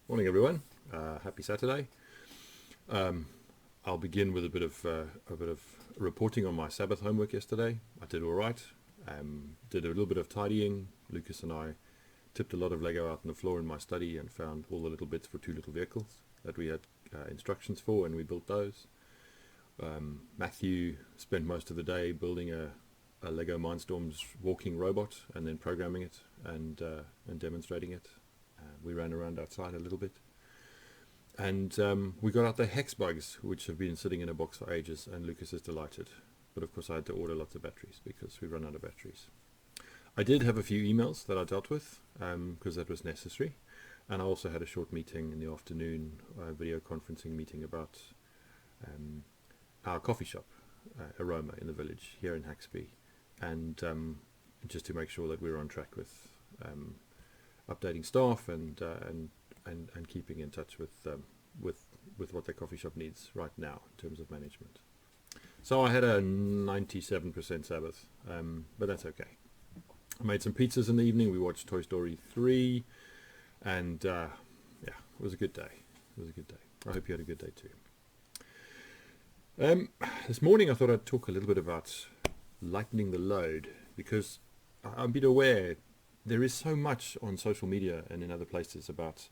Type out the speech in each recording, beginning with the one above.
Morning, everyone. Happy Saturday. I'll begin with a bit of reporting on my Sabbath homework yesterday. I did all right. Did a little bit of tidying. Lucas and I tipped a lot of Lego out on the floor in my study and found all the little bits for two little vehicles that we had instructions for, and we built those. Matthew spent most of the day building a Lego Mindstorms walking robot and then programming it and demonstrating it. We ran around outside a little bit. And we got out the hex bugs, which have been sitting in a box for ages, and Lucas is delighted. But of course I had to order lots of batteries because we run out of batteries. I did have a few emails that I dealt with because that was necessary. And I also had a short meeting in the afternoon, a video conferencing meeting about our coffee shop, Aroma, in the village here in Haxby. And just to make sure that we were on track with updating staff and keeping in touch with what the coffee shop needs right now in terms of management. So I had a 97% Sabbath, but that's okay. I made some pizzas in the evening. We watched Toy Story 3, and yeah, it was a good day. It was a good day. I hope you had a good day too. This morning I thought I'd talk a little bit about lightening the load, because I've been aware there is so much on social media and in other places about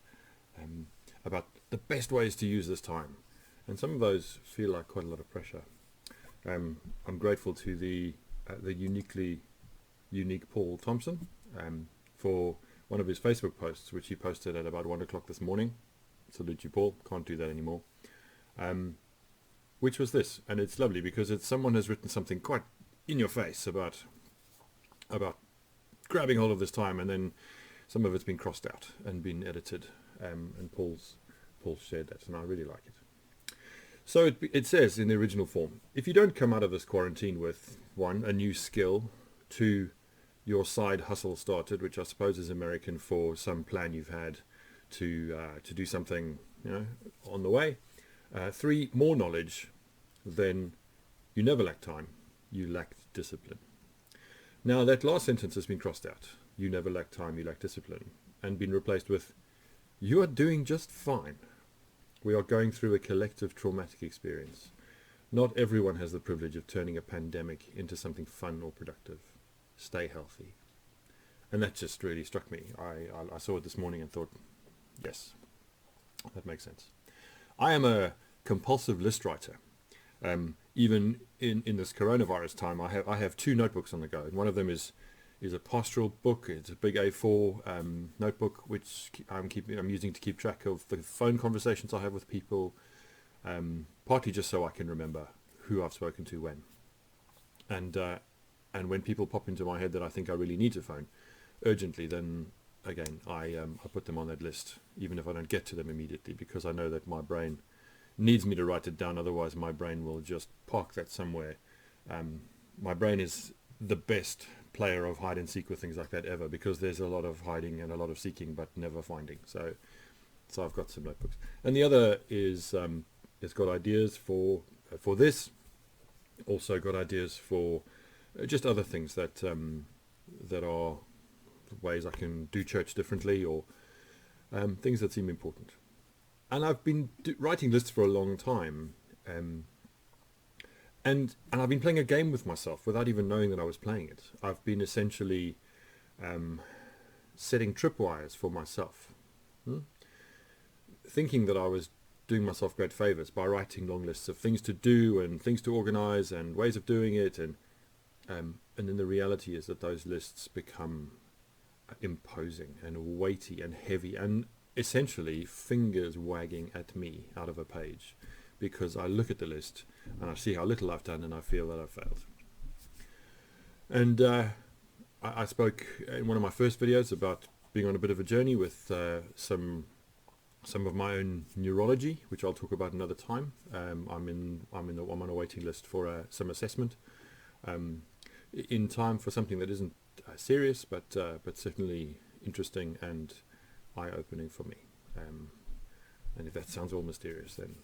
the best ways to use this time, and some of those feel like quite a lot of pressure. I'm grateful to the unique Paul Thompson for one of his Facebook posts, which he posted at about 1 o'clock this morning. Salute you, Paul. Can't do that anymore. Which was this, and it's lovely because someone has written something quite in your face about grabbing hold of this time, and then some of it's been crossed out and been edited, and Paul shared that, and I really like it. So it says in the original form, if you don't come out of this quarantine with 1, a new skill, 2, your side hustle started, which I suppose is American for some plan you've had to do something, on the way, 3, more knowledge, then you never lack time, you lack discipline. Now that last sentence has been crossed out. You never lack time, you lack discipline, and been replaced with, you are doing just fine. We are going through a collective traumatic experience. Not everyone has the privilege of turning a pandemic into something fun or productive. Stay healthy. And that just really struck me. I saw it this morning and thought, yes, that makes sense. I am a compulsive list writer. Even in this coronavirus time, I have 2 notebooks on the go, and one of them is a pastoral book. It's a big A4 notebook, which I'm using to keep track of the phone conversations I have with people, partly just so I can remember who I've spoken to when, and when people pop into my head that I think I really need to phone urgently, then again I put them on that list, even if I don't get to them immediately, because I know that my brain needs me to write it down, otherwise my brain will just park that somewhere. My brain is the best player of hide and seek with things like that ever, because there's a lot of hiding and a lot of seeking but never finding. So I've got some notebooks, and the other is it's got ideas for this, also got ideas for just other things that are ways I can do church differently, or things that seem important. And I've been writing lists for a long time, and I've been playing a game with myself without even knowing that I was playing it. I've been essentially setting tripwires for myself, thinking that I was doing myself great favors by writing long lists of things to do and things to organize and ways of doing it, and then the reality is that those lists become imposing and weighty and heavy, and essentially fingers wagging at me out of a page, because I look at the list and I see how little I've done and I feel that I've failed. And I spoke in one of my first videos about being on a bit of a journey with some of my own neurology, which I'll talk about another time. I'm on a waiting list for some assessment in time for something that isn't serious, but certainly interesting and eye-opening for me. And if that sounds all mysterious, then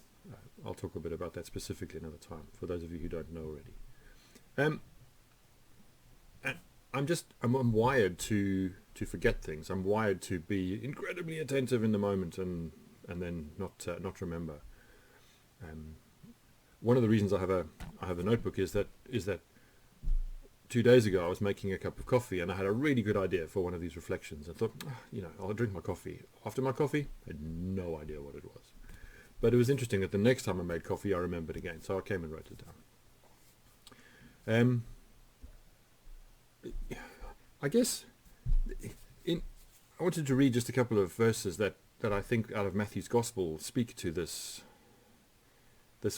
I'll talk a bit about that specifically another time, for those of you who don't know already. I'm wired to forget things. I'm wired to be incredibly attentive in the moment and and then not remember. One of the reasons I have a notebook is that 2 days ago I was making a cup of coffee and I had a really good idea for one of these reflections. I thought, I'll drink my coffee. After my coffee, I had no idea what it was. But it was interesting that the next time I made coffee, I remembered again. So I came and wrote it down. I guess I wanted to read just a couple of verses that I think out of Matthew's Gospel speak to this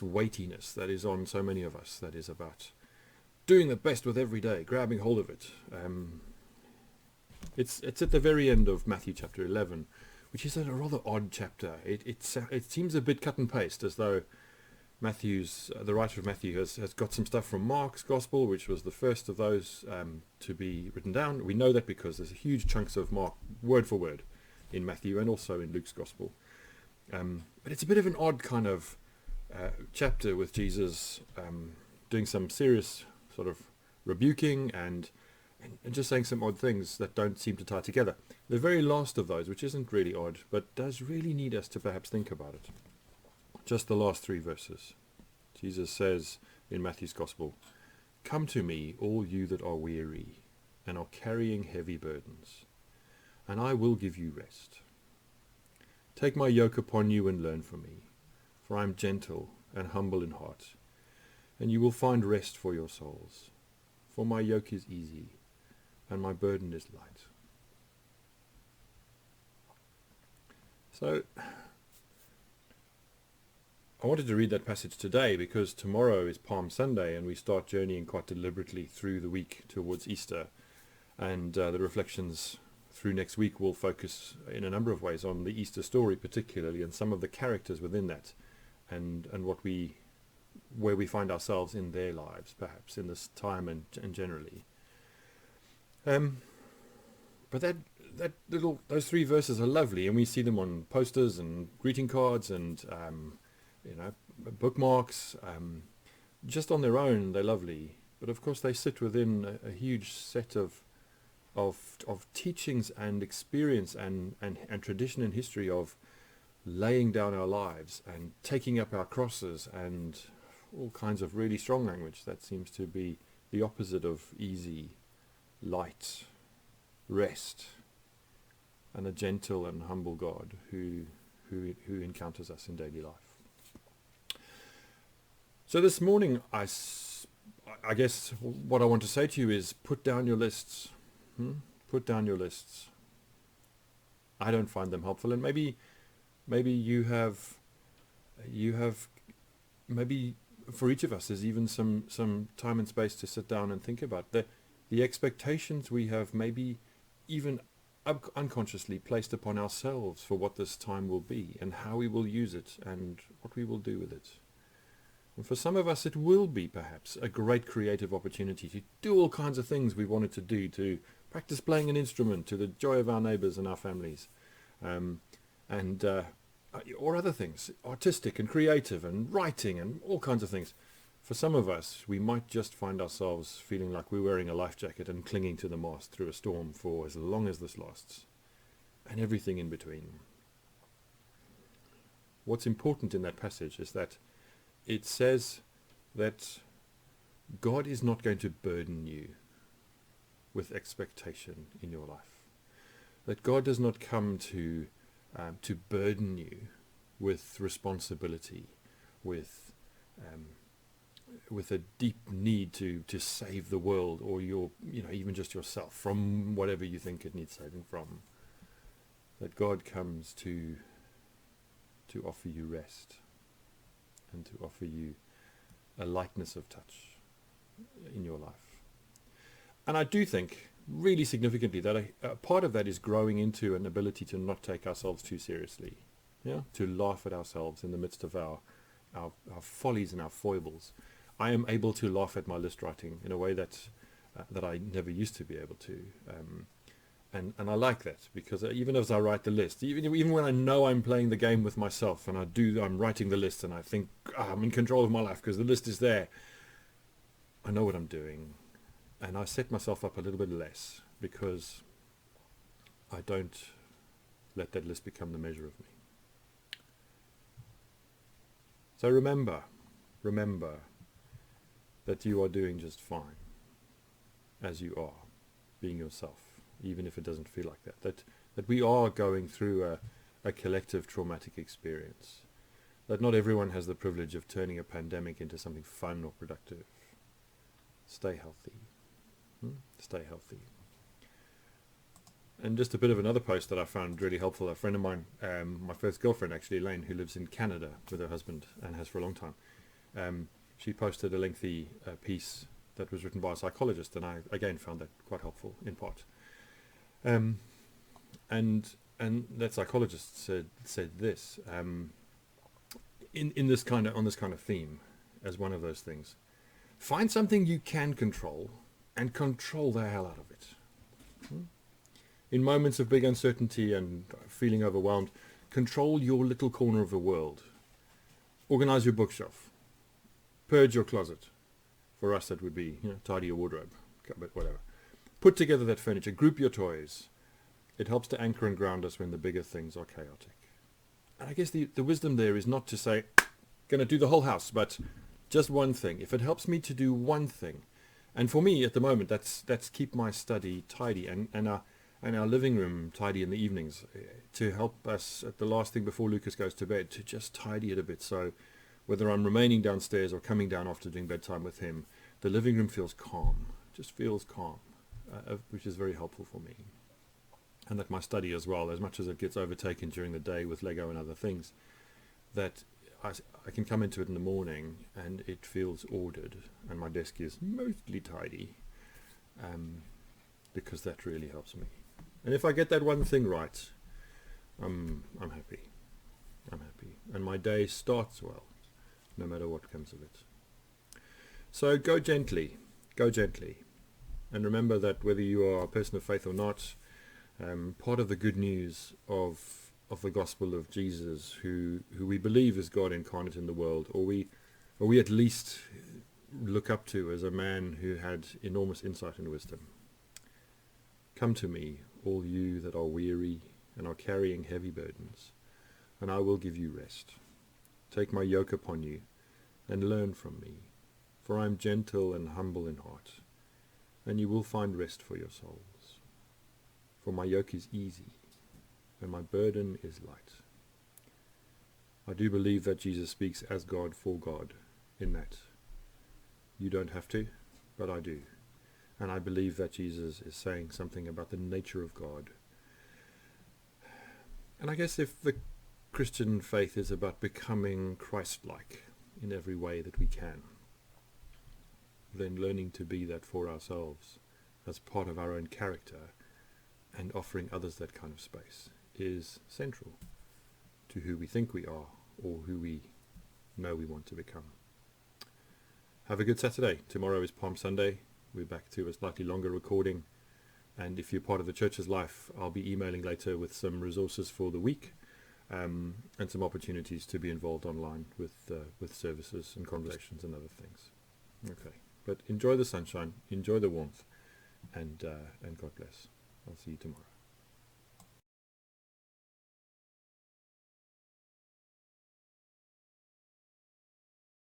weightiness that is on so many of us, that is about doing the best with every day, grabbing hold of it. It's at the very end of Matthew chapter 11, which is a rather odd chapter. It seems a bit cut and paste, as though the writer of Matthew has got some stuff from Mark's Gospel, which was the first of those to be written down. We know that because there's huge chunks of Mark word for word in Matthew and also in Luke's Gospel. But it's a bit of an odd kind of chapter with Jesus doing some serious sort of rebuking and just saying some odd things that don't seem to tie together. The very last of those, which isn't really odd, but does really need us to perhaps think about it. Just the last 3 verses. Jesus says in Matthew's Gospel, "Come to me, all you that are weary and are carrying heavy burdens, and I will give you rest. Take my yoke upon you and learn from me, for I am gentle and humble in heart, and you will find rest for your souls. For my yoke is easy, and my burden is light." So, I wanted to read that passage today because tomorrow is Palm Sunday and we start journeying quite deliberately through the week towards Easter. And the reflections through next week will focus in a number of ways on the Easter story particularly, and some of the characters within that, and where we find ourselves in their lives, perhaps, in this time and generally. But those 3 verses are lovely, and we see them on posters and greeting cards and bookmarks. Just on their own, they're lovely. But of course, they sit within a huge set of teachings and experience and tradition and history of laying down our lives and taking up our crosses and all kinds of really strong language that seems to be the opposite of easy, light, rest, and a gentle and humble God who encounters us in daily life. So this morning, I guess what I want to say to you is put down your lists. Put down your lists. I don't find them helpful, and maybe you have maybe for each of us there's even some time and space to sit down and think about the expectations we have maybe even unconsciously placed upon ourselves for what this time will be and how we will use it and what we will do with it. And for some of us it will be perhaps a great creative opportunity to do all kinds of things we wanted to do, to practice playing an instrument to the joy of our neighbours and our families, or other things, artistic and creative and writing and all kinds of things. For some of us, we might just find ourselves feeling like we're wearing a life jacket and clinging to the mast through a storm for as long as this lasts, and everything in between. What's important in that passage is that it says that God is not going to burden you with expectation in your life. That God does not come to burden you with responsibility, with a deep need to save the world or even just yourself from whatever you think it needs saving from. That God comes to offer you rest and to offer you a lightness of touch in your life. And I do think, really significantly, that a part of that is growing into an ability to not take ourselves too seriously, to laugh at ourselves in the midst of our follies and our foibles. I am able to laugh at my list writing in a way that I never used to be able to. And I like that, because even as I write the list, even when I know I'm playing the game with myself and I'm writing the list and I think I'm in control of my life because the list is there, I know what I'm doing. And I set myself up a little bit less because I don't let that list become the measure of me. So remember that you are doing just fine as you are, being yourself, even if it doesn't feel like that. That we are going through a collective traumatic experience. That not everyone has the privilege of turning a pandemic into something fun or productive. Stay healthy. Stay healthy. And just a bit of another post that I found really helpful. A friend of mine, my first girlfriend actually, Elaine, who lives in Canada with her husband and has for a long time, she posted a lengthy piece that was written by a psychologist, and I again found that quite helpful in part. And that psychologist said this in this kind of on this kind of theme as one of those things: find something you can control and control the hell out of it. In moments of big uncertainty and feeling overwhelmed, control your little corner of the world. Organize your bookshelf. Purge your closet. For us, that would be, tidy your wardrobe, cupboard, whatever. Put together that furniture. Group your toys. It helps to anchor and ground us when the bigger things are chaotic. And I guess the wisdom there is not to say, going to do the whole house, but just one thing. If it helps me to do one thing, and for me at the moment, that's keep my study tidy and our living room tidy in the evenings, to help us at the last thing before Lucas goes to bed, to just tidy it a bit. So whether I'm remaining downstairs or coming down after doing bedtime with him, the living room feels calm, just feels calm, which is very helpful for me. And that my study as well, as much as it gets overtaken during the day with Lego and other things, that I can come into it in the morning and it feels ordered, and my desk is mostly tidy, because that really helps me. And if I get that one thing right, I'm happy. I'm happy. And my day starts well, no matter what comes of it. So go gently. Go gently. And remember that whether you are a person of faith or not, part of the good news of the gospel of Jesus, who we believe is God incarnate in the world, or we at least look up to as a man who had enormous insight and wisdom. Come to me, all you that are weary and are carrying heavy burdens, and I will give you rest. Take my yoke upon you and learn from me, for I am gentle and humble in heart, and you will find rest for your souls. For my yoke is easy and my burden is light. I do believe that Jesus speaks as God for God, in that you don't have to, but I do. And I believe that Jesus is saying something about the nature of God. And I guess if the Christian faith is about becoming Christ-like in every way that we can, then learning to be that for ourselves as part of our own character and offering others that kind of space is central to who we think we are or who we know we want to become. Have a good Saturday. Tomorrow is Palm Sunday. We're back to a slightly longer recording. And if you're part of the church's life, I'll be emailing later with some resources for the week, and some opportunities to be involved online with services and conversations and other things. Okay. But enjoy the sunshine, enjoy the warmth, and God bless. I'll see you tomorrow.